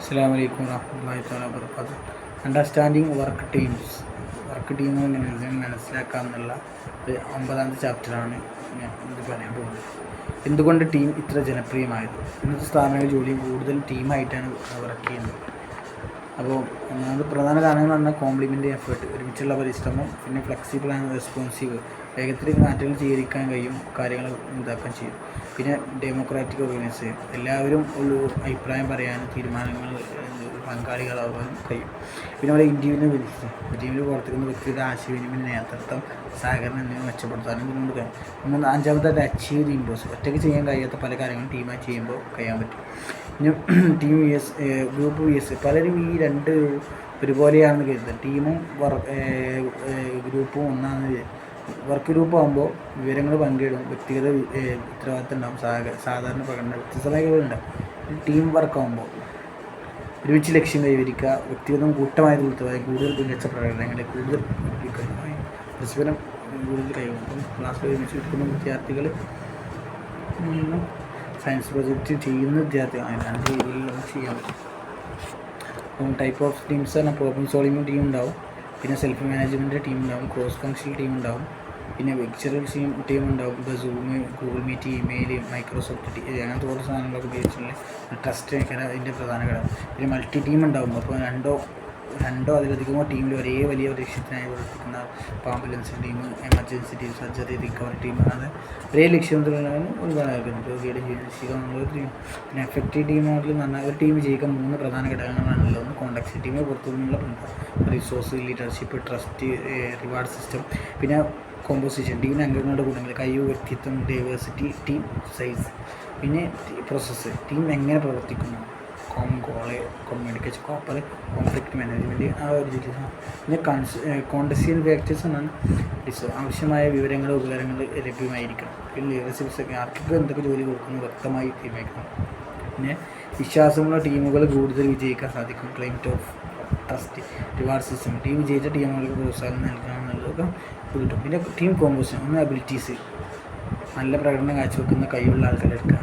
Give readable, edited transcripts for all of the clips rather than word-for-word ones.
അസ്സലാമു അലൈക്കും വറഹ്മത്തുള്ളാഹി തആല വബറകാതുഹു. Understanding work teams. വർക്ക് ടീമുകൾ മനസ്സിലാക്കാമെന്നുള്ള ഒരു 9ാമത്തെ ചാപ്റ്ററാണ് ഞാൻ ഇത് പറയാൻ പോകുന്നത്. എന്തുകൊണ്ട് ടീം ഇത്ര ജനപ്രിയമായത്? ഇന്നത്തെ സ്ഥാപനങ്ങളിൽ ജോലിയും കൂടുതൽ ടീമായിട്ടാണ് വർക്ക് ചെയ്യുന്നത്. അപ്പോൾ ഒന്നാമത് പ്രധാന കാരണങ്ങൾ പറഞ്ഞാൽ കോംപ്ലിമെൻ്റ് എഫേർട്ട്, ഒരുമിച്ചുള്ള പരിശ്രമം, പിന്നെ ഫ്ലെക്സിബിൾ ആൻഡ് റെസ്പോൺസീവ്, വേഗത്തിൽ മാറ്റങ്ങൾ സ്വീകരിക്കാൻ കഴിയും, കാര്യങ്ങൾ ഇതാക്കാൻ ചെയ്യും. പിന്നെ ഡെമോക്രാറ്റിക് ഓർഗനൈസേഷൻ, എല്ലാവരും ഒരു അഭിപ്രായം പറയാനും തീരുമാനങ്ങൾ പങ്കാളികളാവാൻ കഴിയും. പിന്നെ അവിടെ ഇൻഡിവിജ്വൽ ബെനിഫിറ്റ്, ടീമിൽ പ്രവർത്തിക്കുന്ന വ്യക്തിയുടെ ആശയവിനിമയ നേതൃത്വം, സഹകരണം എന്നിവ മെച്ചപ്പെടുത്താനും ഇതിനോട് കഴിയും. അഞ്ചാമതായിട്ട് അച്ചീവ് ദി ഇമ്പോസിബിൾ, ഒറ്റയ്ക്ക് ചെയ്യാൻ കഴിയാത്ത പല കാര്യങ്ങളും ടീമായി ചെയ്യുമ്പോൾ കഴിയാൻ പറ്റും. പിന്നെ ടീം ഗ്രൂപ്പ് പലരും ഈ രണ്ട് ഒരുപോലെയാണെന്ന് കരുതുന്നത്. ടീമും ഗ്രൂപ്പും ഒന്നാണെന്ന്. വർക്ക് ഗ്രൂപ്പ് ആകുമ്പോൾ വിവരങ്ങൾ പങ്കിടും, വ്യക്തിഗത ഉത്തരവാദിത്തം ഉണ്ടാകും, സാധാരണ പ്രകടനം വ്യത്യസ്തമായിട്ടുണ്ടാകും. ടീം വർക്ക് ആകുമ്പോൾ ഒരുമിച്ച് ലക്ഷ്യം കൈവരിക്കുക, വ്യക്തിഗതം കൂട്ടമായ ഉത്തരവാദിത്തം, കൂടുതൽ മികച്ച പ്രകടനങ്ങളെ കൂടുതൽ പരസ്പരം കൂടുതൽ കൈവരും. ക്ലാസ്സിൽ ഒരുമിച്ച് എടുക്കുന്ന വിദ്യാർത്ഥികൾ സയൻസ് പ്രോജക്റ്റ് ചെയ്യുന്ന വിദ്യാർത്ഥികൾ രണ്ട് രീതിയിലുള്ള ചെയ്യാൻ പറ്റും. അപ്പം ടൈപ്പ് ഓഫ് ടീംസ് പറഞ്ഞാൽ പ്രോബ്ലം സോൾവിങ് ടീം ഉണ്ടാവും, പിന്നെ സെൽഫ് മാനേജ്മെൻറ്റ് ടീം ഉണ്ടാവും, ക്രോസ് ഫങ്ഷണൽ ടീം ഉണ്ടാവും, പിന്നെ വെക്ചറൽ ടീം ഉണ്ടാവും. ഇപ്പോൾ Zoom, Google Meet, email, Microsoft അങ്ങനത്തെ കുറച്ച് സാധനങ്ങളൊക്കെ ഉപയോഗിച്ചിട്ടുള്ള ട്രസ്റ്റ് അതിൻ്റെ പ്രധാന ഘടകം. പിന്നെ മൾട്ടി ടീം ഉണ്ടാവും. അപ്പോൾ രണ്ടോ അതിലധികമോ ടീമിൽ ഒരേ വലിയ ലക്ഷ്യത്തിനായി പ്രവർത്തിക്കുന്ന ambulance team, emergency team, surgery recovery team, അത് ഒരേ ലക്ഷ്യത്തിലാണ് ഒരുപാട് രോഗിയുടെ ജീവിതം ടീം. പിന്നെ എഫക്റ്റീവ് ടീം മോഡൽ എന്ന് പറഞ്ഞാൽ ഒരു ടീം വിജയിക്കാൻ 3 പ്രധാന ഘടകങ്ങളാണുള്ളത്. ഒന്ന് കോണ്ടാക്ട്, ടീമിൽ പുറത്തുനിന്നുള്ള resource, leadership, trust, reward system. പിന്നെ കോമ്പോസിഷൻ, ടീമിലെ അംഗങ്ങളുടെ ഗുണങ്ങൾ, കഴിവ്, വ്യക്തിത്വം, ഡൈവേഴ്സിറ്റി, ടീം സൈസ്. പിന്നെ പ്രോസസ്സ്, ടീം എങ്ങനെ പ്രവർത്തിക്കുന്നു, common goal, communication, conflict management, ആ ഒരു രീതിയിലാണ്. പിന്നെ കോണ്ടസ്യൽ ഫാക്ടേഴ്സ് എന്നാണ് ആവശ്യമായ വിവരങ്ങൾ, ഉപകരണങ്ങൾ ലഭ്യമായിരിക്കണം. പിന്നെ ലീഡർഷിപ്സൊക്കെ ആർക്കൊക്കെ എന്തൊക്കെ ജോലി കൊടുക്കുന്നു വ്യക്തമായി തീരുമാനിക്കണം. പിന്നെ വിശ്വാസമുള്ള ടീമുകൾ കൂടുതൽ വിജയിക്കാൻ സാധിക്കും. Climate of trust, reward system, team വിജയിച്ച ടീമുകൾക്ക് പ്രോത്സാഹനം നൽകാമെന്നുള്ളതൊക്കെ കിട്ടും. പിന്നെ ടീം കോമ്പോസിഷൻ, ഒന്ന് അബിലിറ്റീസ്, നല്ല പ്രകടനം കാഴ്ചവെക്കുന്ന കഴിവുള്ള ആൾക്കാരെ എടുക്കുക.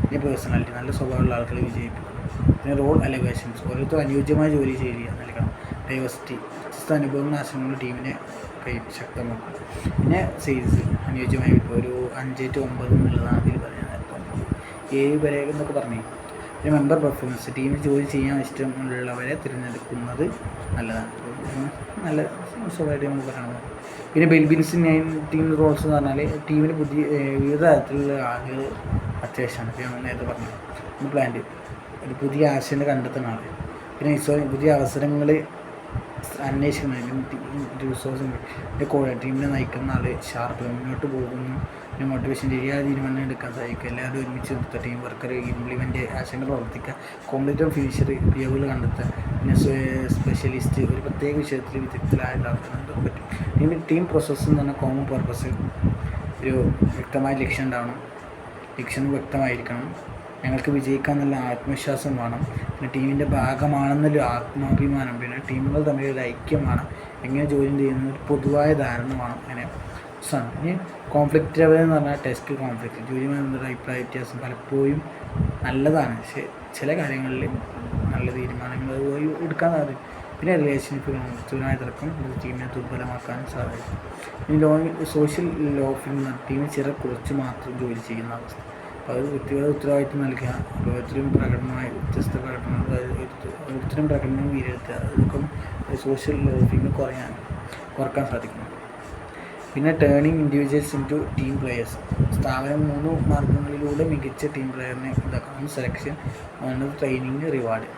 പിന്നെ പേഴ്സണാലിറ്റി, നല്ല സ്വഭാവമുള്ള ആൾക്കാരെ വിജയിപ്പിക്കും. പിന്നെ റോൾ അലഗേഷൻസ്, ഓരോരുത്തരും അനുയോജ്യമായ ജോലി ചെയ്യുക നൽകണം. ഡൈവേഴ്സിറ്റി, വ്യത്യസ്ത അനുഭവങ്ങൾ ആശയങ്ങൾ ടീമിനെ ശക്തമാക്കും. പിന്നെ സൈസ്, അനുയോജ്യമായി ഒരു 5 to 9 എന്നുള്ളതാണ് അതിൽ പറയുന്നത്. 7 വരെ എന്നൊക്കെ പറഞ്ഞു. പിന്നെ മെമ്പർ പെർഫോമൻസ്, ടീമിൽ ജോലി ചെയ്യാൻ ഇഷ്ടമുള്ളവരെ തിരഞ്ഞെടുക്കുന്നത് നല്ലതാണ്. നല്ല സ്വഭാവമായിട്ട് നമ്മൾ പറയണം. പിന്നെ ബെൽബിൻസ് ടീം റോൾസ് എന്ന് പറഞ്ഞാൽ ടീമിൽ വിവിധ തരത്തിലുള്ള ആളുകൾ അത്യാവശ്യമാണ്. ഇപ്പോൾ നമ്മൾ നേരത്തെ പറഞ്ഞു. ഒന്ന് പ്ലാന്റ്, ഒരു പുതിയ ആശയം കണ്ടെത്തുന്ന ആൾ. പിന്നെ പുതിയ അവസരങ്ങൾ അന്വേഷിക്കുന്ന റിസോഴ്സുണ്ട്. പിന്നെ ടീമിനെ നയിക്കുന്ന ആൾ ഷാർപ്പ്, മുന്നോട്ട് പോകുന്നു. പിന്നെ മോട്ടിവേഷൻ, ശരിയായ തീരുമാനം എടുക്കാൻ സഹായിക്കുക. എല്ലാവരും ഒരുമിച്ച് നിർത്തുക. ടീം വർക്കർ, ഇംപ്ലിമെൻ്റ്, ആശയങ്ങൾ പ്രവർത്തിക്കുക. കോംപ്ലീറ്റ് ഫിനിഷർ, പിയവുകൾ കണ്ടെത്തുക. പിന്നെ സ്പെഷ്യലിസ്റ്റ്, ഒരു പ്രത്യേക വിഷയത്തിൽ വിദഗ്ധരായ ആൾക്കാർക്ക് പറ്റും. പിന്നെ ടീം പ്രോസസ്സ് എന്ന് പറഞ്ഞാൽ കോമൺ പർപ്പസ്, ഒരു വ്യക്തമായ ലക്ഷ്യം ഉണ്ടാവണം, ലക്ഷ്യം വ്യക്തമായിരിക്കണം, ഞങ്ങൾക്ക് വിജയിക്കാൻ നല്ല ആത്മവിശ്വാസം വേണം, പിന്നെ ടീമിൻ്റെ ഭാഗമാണെന്നൊരു ആത്മാഭിമാനം, പിന്നെ ടീമുകൾ തമ്മിലൊരു ഐക്യമാണ്, എങ്ങനെ ജോലി ചെയ്യുന്ന ഒരു പൊതുവായ ധാരണ വേണം. അങ്ങനെ സാധനം. ഇനി കോൺഫ്ലിക്റ്റ് ലെവൽ എന്ന് പറഞ്ഞാൽ ടെസ്റ്റ് കോൺഫ്ലിക്റ്റ്, ജോലിയുമായി ബന്ധപ്പെട്ട അഭിപ്രായ വ്യത്യാസം പലപ്പോഴും നല്ലതാണ്, പക്ഷേ ചില കാര്യങ്ങളിൽ നല്ല തീരുമാനങ്ങൾ എടുക്കാൻ സാധിക്കും. പിന്നെ റിലേഷൻഷിപ്പുകൾ, സ്ഥിരമായ തർക്കം ടീമിനെ ദുർബലമാക്കാനും സാധിക്കും. ഇനി സോഷ്യൽ ലോഫിംഗ്, ടീമിൽ കുറച്ച് മാത്രം ജോലി ചെയ്യുന്ന അവസ്ഥ. അപ്പോൾ അത് വ്യക്തിഗത ഉത്തരവാദിത്വം നൽകുക, ഓരോരുത്തരും പ്രകടനമായി വ്യത്യസ്ത പ്രകടനങ്ങൾ, ഓരോരുത്തരും പ്രകടനം വിലയിരുത്തുക, അതൊക്കെ സോഷ്യൽ ലോഫിംഗ് കുറക്കാൻ സാധിക്കും. പിന്നെ turning individuals into team players, സ്ഥാപനം 3 മാർഗങ്ങളിലൂടെ മികച്ച ടീം പ്ലെയറിനെ ഇതാക്കാം. Selection, training, reward.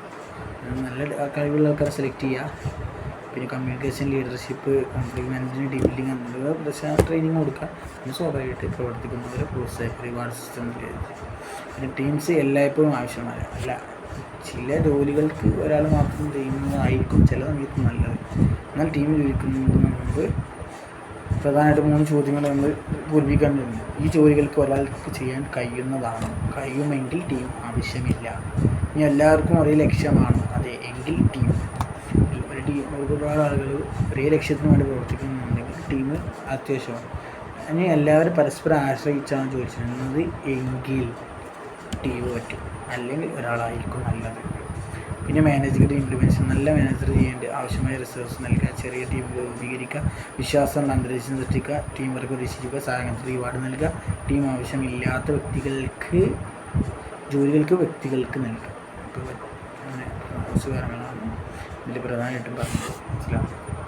നല്ല കഴിവുള്ള ആൾക്കാരെ സെലക്ട് ചെയ്യുക. പിന്നെ communication, leadership, conflict management, team building എന്നിവ ട്രെയിനിങ് കൊടുക്കുക. പിന്നെ സ്വാഭാവികമായിട്ട് പ്രവർത്തിക്കുന്നവരെ പ്രോത്സാഹിക്കുക, റിവാർഡ് സിസ്റ്റം. പിന്നെ ടീംസ് എല്ലായ്പ്പോഴും ആവശ്യമാണ്, അല്ല ചില ജോലികൾക്ക് ഒരാൾ മാത്രം ചെയ്യുന്നതായിരിക്കും ചില സമയത്ത് നല്ലത്. എന്നാൽ ടീമിൽ ഇരിക്കുന്നതിന് മുമ്പ് പ്രധാനമായിട്ട് 3 ചോദ്യങ്ങൾ നമ്മൾ പൂർവിക്കേണ്ടതുണ്ട്. ഈ ജോലികൾക്ക് ഒരാൾക്ക് ചെയ്യാൻ കഴിയുമെങ്കിൽ ടീം ആവശ്യമില്ല. ഇനി എല്ലാവർക്കും ഒരേ ലക്ഷ്യമാണോ? അതെ എങ്കിൽ ടീം. ഒരുപാട് ആളുകൾ ഒരേ ലക്ഷ്യത്തിന് വേണ്ടി പ്രവർത്തിക്കുന്നുണ്ടെങ്കിൽ ടീം അത്യാവശ്യമാണ്. ഇനി എല്ലാവരും പരസ്പരം ആശ്രയിച്ചാണ് ചോദിച്ചിരുന്നത് എങ്കിൽ ടീം പറ്റും, അല്ലെങ്കിൽ ഒരാളായിരിക്കും നല്ലത്. പിന്നെ മാനേജറുടെ ഇംപ്ലിമെൻഷൻ, നല്ല മാനേജർ ചെയ്യേണ്ട ആവശ്യമായ റിസോഴ്സ് നൽകുക, ചെറിയ ടീം രൂപീകരിക്കുക, വിശ്വാസമുള്ള അന്തരീക്ഷം സൃഷ്ടിക്കുക, ടീം വർക്ക് പരീക്ഷിക്കുക, സഹായത്തിന് റിവാർഡ് നൽകുക, ടീം ആവശ്യമില്ലാത്ത വ്യക്തികൾക്ക് നൽകുക. അപ്പോൾ അങ്ങനെ കുറച്ച് കാര്യങ്ങളാണ് ഇതിൽ പ്രധാനമായിട്ടും പറഞ്ഞത്. മനസ്സിലാവും.